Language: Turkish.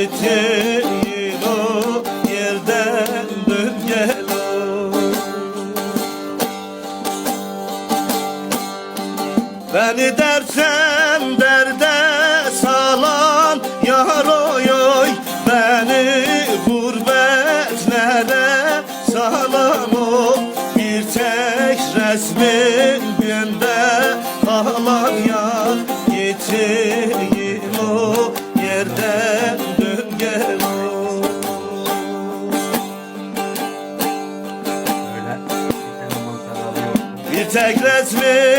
gittiğin o yerden dön gel oy. Beni dersen derde salan yar oy oy, beni gurbetlere salan o. Bir tek resmin günde kalan yar, gittiğin o yerden dön gel oy. Bir tek resmin